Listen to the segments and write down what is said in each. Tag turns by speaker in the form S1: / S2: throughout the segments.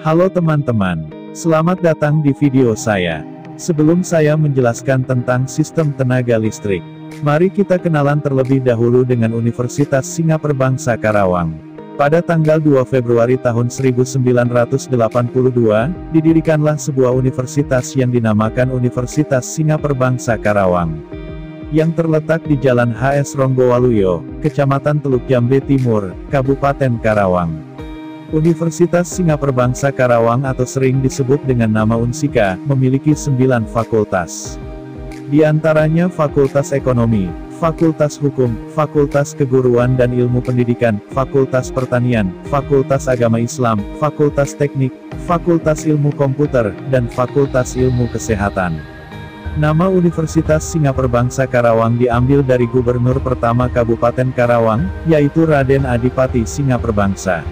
S1: Halo teman-teman, selamat datang di video saya. Sebelum saya menjelaskan tentang sistem tenaga listrik, mari kita kenalan terlebih dahulu dengan Universitas Singaperbangsa Karawang. Pada tanggal 2 Februari tahun 1982, didirikanlah sebuah universitas yang dinamakan Universitas Singaperbangsa Karawang, yang terletak di Jalan HS Ronggowaluyo, Kecamatan Teluk Jambe Timur, Kabupaten Karawang. Universitas Singaperbangsa Karawang atau sering disebut dengan nama Unsika, memiliki 9 fakultas. Di antaranya Fakultas Ekonomi, Fakultas Hukum, Fakultas Keguruan dan Ilmu Pendidikan, Fakultas Pertanian, Fakultas Agama Islam, Fakultas Teknik, Fakultas Ilmu Komputer, dan Fakultas Ilmu Kesehatan. Nama Universitas Singaperbangsa Karawang diambil dari Gubernur pertama Kabupaten Karawang, yaitu Raden Adipati Singaperbangsa.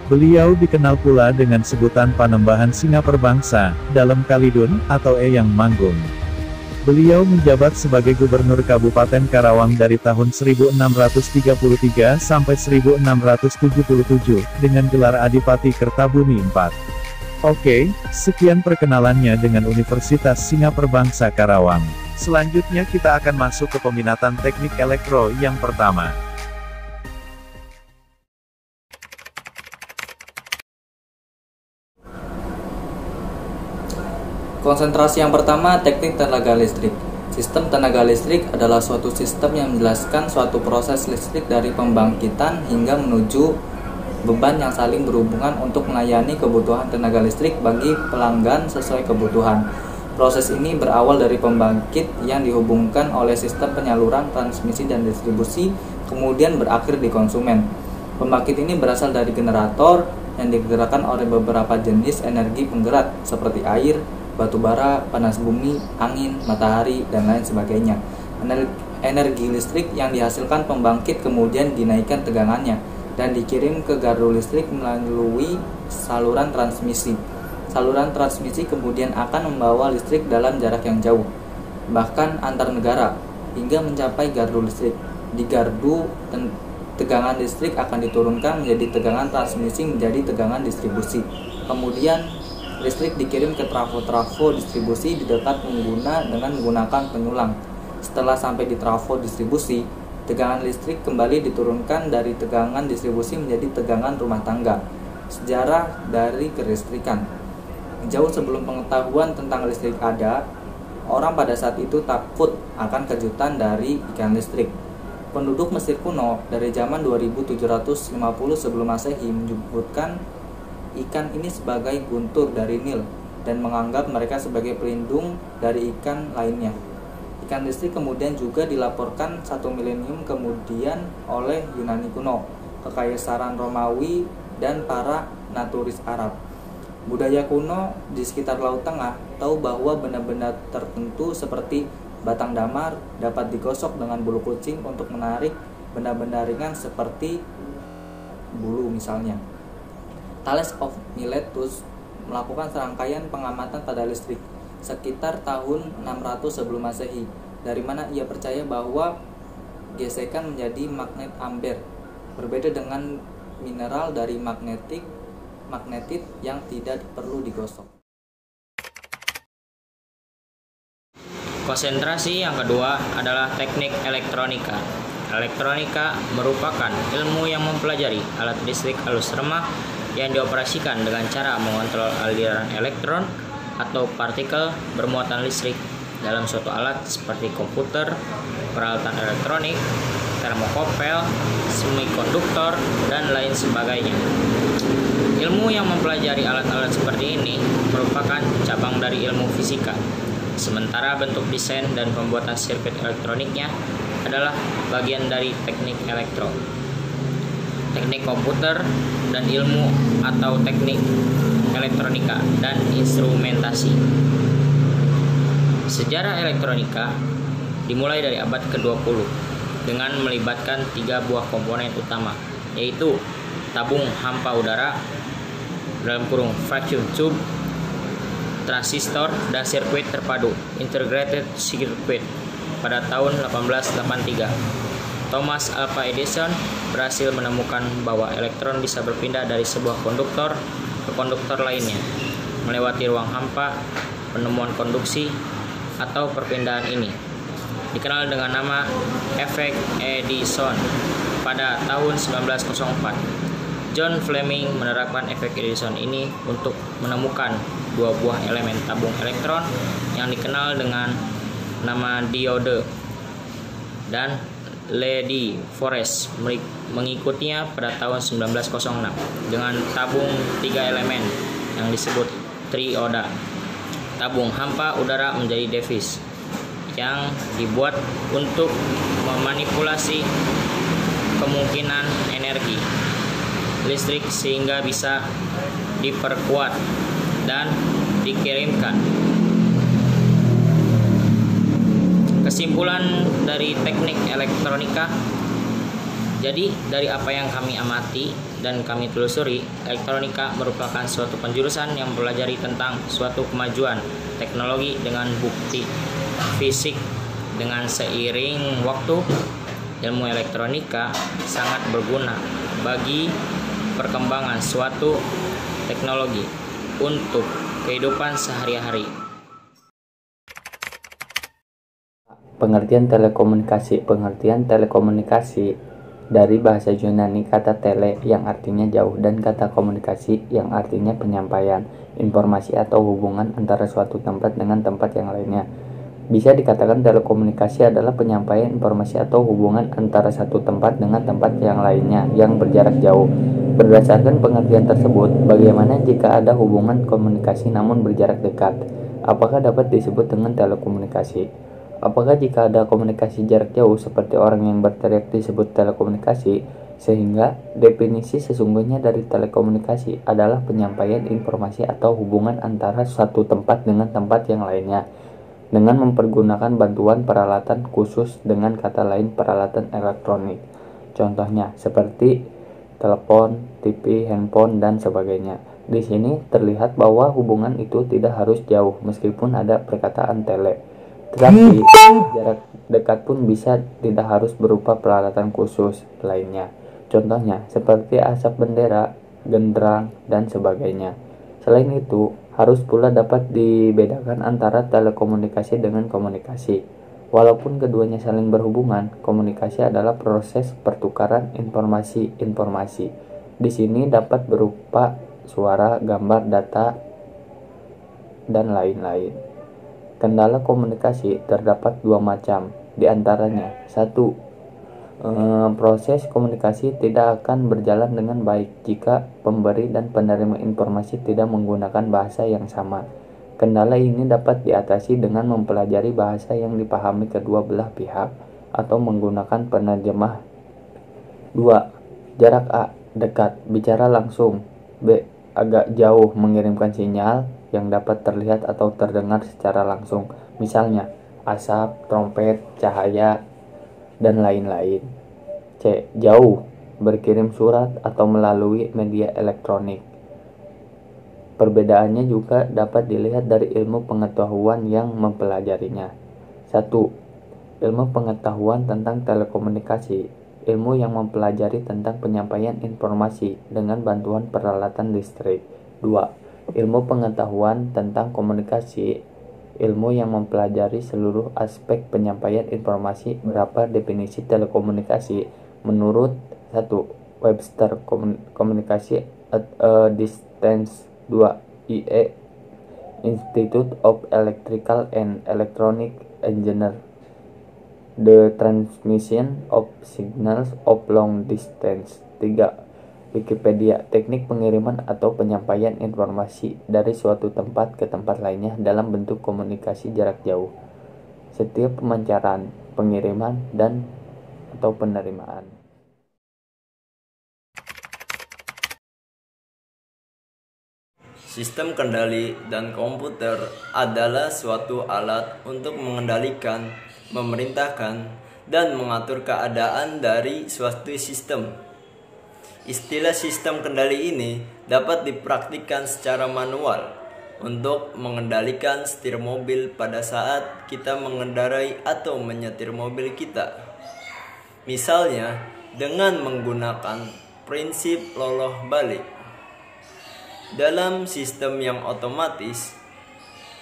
S1: Beliau dikenal pula dengan sebutan Panembahan Singaperbangsa, dalam Kalidun, atau Eyang Manggung. Beliau menjabat sebagai Gubernur Kabupaten Karawang dari tahun 1633 sampai 1677, dengan gelar Adipati Kertabumi IV. Oke, sekian perkenalannya dengan Universitas Singaperbangsa Karawang. Selanjutnya kita akan masuk ke peminatan teknik elektro yang pertama.
S2: Konsentrasi yang pertama, teknik tenaga listrik. Sistem tenaga listrik adalah suatu sistem yang menjelaskan suatu proses listrik dari pembangkitan hingga menuju beban yang saling berhubungan untuk melayani kebutuhan tenaga listrik bagi pelanggan sesuai kebutuhan. Proses ini berawal dari pembangkit yang dihubungkan oleh sistem penyaluran, transmisi, dan distribusi, kemudian berakhir di konsumen. Pembangkit ini berasal dari generator yang digerakkan oleh beberapa jenis energi penggerak seperti air, batu bara, panas bumi, angin, matahari, dan lain sebagainya. Energi listrik yang dihasilkan pembangkit kemudian dinaikkan tegangannya dan dikirim ke gardu listrik melalui saluran transmisi. Saluran transmisi kemudian akan membawa listrik dalam jarak yang jauh, bahkan antar negara, hingga mencapai gardu listrik. Di gardu, tegangan listrik akan diturunkan menjadi tegangan transmisi menjadi tegangan distribusi. Kemudian listrik dikirim ke trafo-trafo distribusi di dekat pengguna dengan menggunakan penyulang. Setelah sampai di trafo distribusi, tegangan listrik kembali diturunkan dari tegangan distribusi menjadi tegangan rumah tangga. Sejarah dari kelistrikan. Jauh sebelum pengetahuan tentang listrik ada, orang pada saat itu takut akan kejutan dari ikan listrik. Penduduk Mesir kuno dari zaman 2750 sebelum Masehi menyebutkan ikan ini sebagai guntur dari Nil dan menganggap mereka sebagai pelindung dari ikan lainnya. Ikan listrik kemudian juga dilaporkan 1 milenium kemudian oleh Yunani kuno, Kekaisaran Romawi, dan para naturis Arab. Budaya kuno di sekitar Laut Tengah tahu bahwa benda-benda tertentu seperti batang damar dapat digosok dengan bulu kucing untuk menarik benda-benda ringan seperti bulu misalnya. Thales of Miletus melakukan serangkaian pengamatan pada listrik sekitar tahun 600 sebelum Masehi, dari mana ia percaya bahwa gesekan menjadi magnet amber, berbeda dengan mineral dari magnetit yang tidak perlu digosok.
S3: Konsentrasi yang kedua adalah teknik elektronika. Elektronika merupakan ilmu yang mempelajari alat listrik halus remah yang dioperasikan dengan cara mengontrol aliran elektron atau partikel bermuatan listrik dalam suatu alat seperti komputer, peralatan elektronik, termokopel, semikonduktor, dan lain sebagainya. Ilmu yang mempelajari alat-alat seperti ini merupakan cabang dari ilmu fisika, sementara bentuk desain dan pembuatan sirkuit elektroniknya adalah bagian dari teknik elektro. Teknik komputer dan ilmu atau teknik elektronika dan instrumentasi. Sejarah elektronika dimulai dari abad ke-20 dengan melibatkan 3 buah komponen utama, yaitu tabung hampa udara (vacuum tube), transistor, dan sirkuit terpadu (integrated circuit) pada tahun 1883. Thomas Alva Edison berhasil menemukan bahwa elektron bisa berpindah dari sebuah konduktor ke konduktor lainnya melewati ruang hampa. Penemuan konduksi atau perpindahan ini dikenal dengan nama efek Edison. Pada tahun 1904, John Fleming menerapkan efek Edison ini untuk menemukan dua buah elemen tabung elektron yang dikenal dengan nama diode, dan Lady Forest mengikutinya pada tahun 1906 dengan tabung 3 elemen yang disebut trioda. Tabung hampa udara menjadi device yang dibuat untuk memanipulasi kemungkinan energi listrik sehingga bisa diperkuat dan dikirimkan. Kesimpulan dari teknik elektronika. Jadi dari apa yang kami amati dan kami telusuri, elektronika merupakan suatu penjurusan yang mempelajari tentang suatu kemajuan teknologi dengan bukti fisik. Dengan seiring waktu, ilmu elektronika sangat berguna bagi perkembangan suatu teknologi untuk kehidupan sehari-hari.
S2: Pengertian telekomunikasi. Pengertian telekomunikasi dari bahasa Yunani kata tele yang artinya jauh dan kata komunikasi yang artinya penyampaian informasi atau hubungan antara suatu tempat dengan tempat yang lainnya. Bisa dikatakan telekomunikasi adalah penyampaian informasi atau hubungan antara satu tempat dengan tempat yang lainnya yang berjarak jauh. Berdasarkan pengertian tersebut, bagaimana jika ada hubungan komunikasi namun berjarak dekat? Apakah dapat disebut dengan telekomunikasi? Apakah jika ada komunikasi jarak jauh seperti orang yang berteriak disebut telekomunikasi? Sehingga definisi sesungguhnya dari telekomunikasi adalah penyampaian informasi atau hubungan antara suatu tempat dengan tempat yang lainnya dengan mempergunakan bantuan peralatan khusus, dengan kata lain peralatan elektronik. Contohnya seperti telepon, TV, handphone, dan sebagainya. Di sini terlihat bahwa hubungan itu tidak harus jauh meskipun ada perkataan tele. Tetapi jarak dekat pun bisa tidak harus berupa peralatan khusus lainnya. Contohnya seperti asap bendera, genderang, dan sebagainya. Selain itu, harus pula dapat dibedakan antara telekomunikasi dengan komunikasi. Walaupun keduanya saling berhubungan, komunikasi adalah proses pertukaran informasi. Di sini dapat berupa suara, gambar, data, dan lain-lain. Kendala komunikasi terdapat dua macam, di antaranya 1. Proses komunikasi tidak akan berjalan dengan baik jika pemberi dan penerima informasi tidak menggunakan bahasa yang sama. Kendala ini dapat diatasi dengan mempelajari bahasa yang dipahami kedua belah pihak atau menggunakan penerjemah. 2. Jarak A, dekat, bicara langsung. B, agak jauh, mengirimkan sinyal yang dapat terlihat atau terdengar secara langsung, misalnya asap, trompet, cahaya, dan lain-lain. C. Jauh, berkirim surat atau melalui media elektronik. Perbedaannya juga dapat dilihat dari ilmu pengetahuan yang mempelajarinya. 1. Ilmu pengetahuan tentang telekomunikasi, ilmu yang mempelajari tentang penyampaian informasi dengan bantuan peralatan listrik. 2. Ilmu pengetahuan tentang komunikasi, ilmu yang mempelajari seluruh aspek penyampaian informasi. Berapa definisi telekomunikasi? Menurut 1. Webster, komunikasi at a distance. 2. IE, Institute of Electrical and Electronic Engineer, the transmission of signals of long distance. 3. Wikipedia, teknik pengiriman atau penyampaian informasi dari suatu tempat ke tempat lainnya dalam bentuk komunikasi jarak jauh. Setiap pemancaran, pengiriman, dan atau penerimaan.
S4: Sistem kendali dan komputer adalah suatu alat untuk mengendalikan, memerintahkan, dan mengatur keadaan dari suatu sistem. Istilah sistem kendali ini dapat dipraktikkan secara manual untuk mengendalikan setir mobil pada saat kita mengendarai atau menyetir mobil kita. Misalnya dengan menggunakan prinsip loloh balik. Dalam sistem yang otomatis,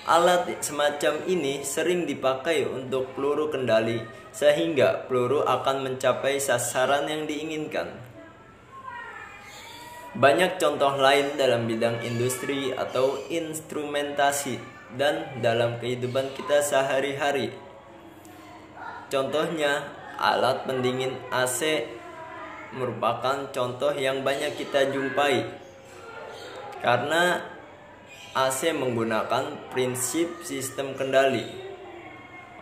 S4: alat semacam ini sering dipakai untuk peluru kendali sehingga peluru akan mencapai sasaran yang diinginkan. Banyak contoh lain dalam bidang industri atau instrumentasi dan dalam kehidupan kita sehari-hari. Contohnya, alat pendingin AC merupakan contoh yang banyak kita jumpai. Karena AC menggunakan prinsip sistem kendali.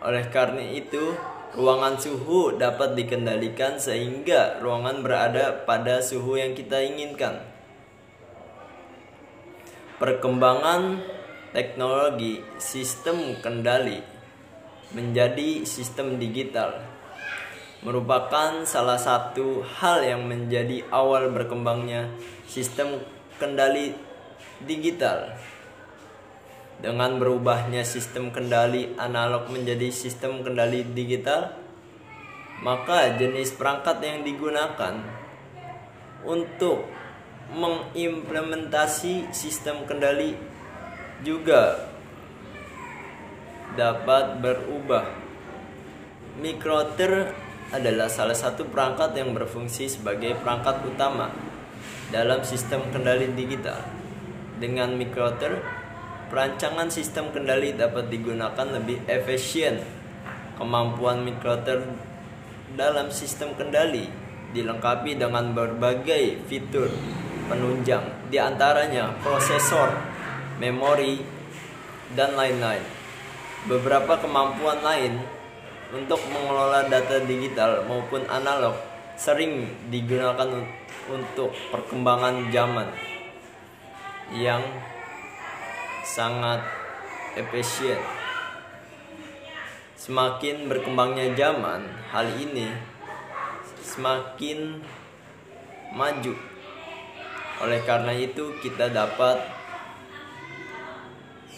S4: Oleh karena itu, ruangan suhu dapat dikendalikan sehingga ruangan berada pada suhu yang kita inginkan. Perkembangan teknologi sistem kendali menjadi sistem digital merupakan salah satu hal yang menjadi awal berkembangnya sistem kendali digital. Dengan berubahnya sistem kendali analog menjadi sistem kendali digital, maka jenis perangkat yang digunakan untuk mengimplementasi sistem kendali juga dapat berubah. Micrometer adalah salah satu perangkat yang berfungsi sebagai perangkat utama dalam sistem kendali digital. Dengan micrometer, perancangan sistem kendali dapat digunakan lebih efisien. Kemampuan micrometer dalam sistem kendali dilengkapi dengan berbagai fitur penunjang, di antaranya prosesor, memori, dan lain-lain. Beberapa kemampuan lain untuk mengelola data digital maupun analog sering digunakan untuk perkembangan zaman yang sangat efisien. Semakin berkembangnya zaman, hal ini semakin maju. Oleh karena itu, kita dapat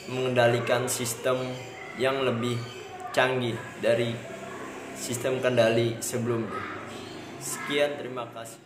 S4: mengendalikan sistem yang lebih canggih dari sistem kendali sebelumnya. Sekian, terima kasih.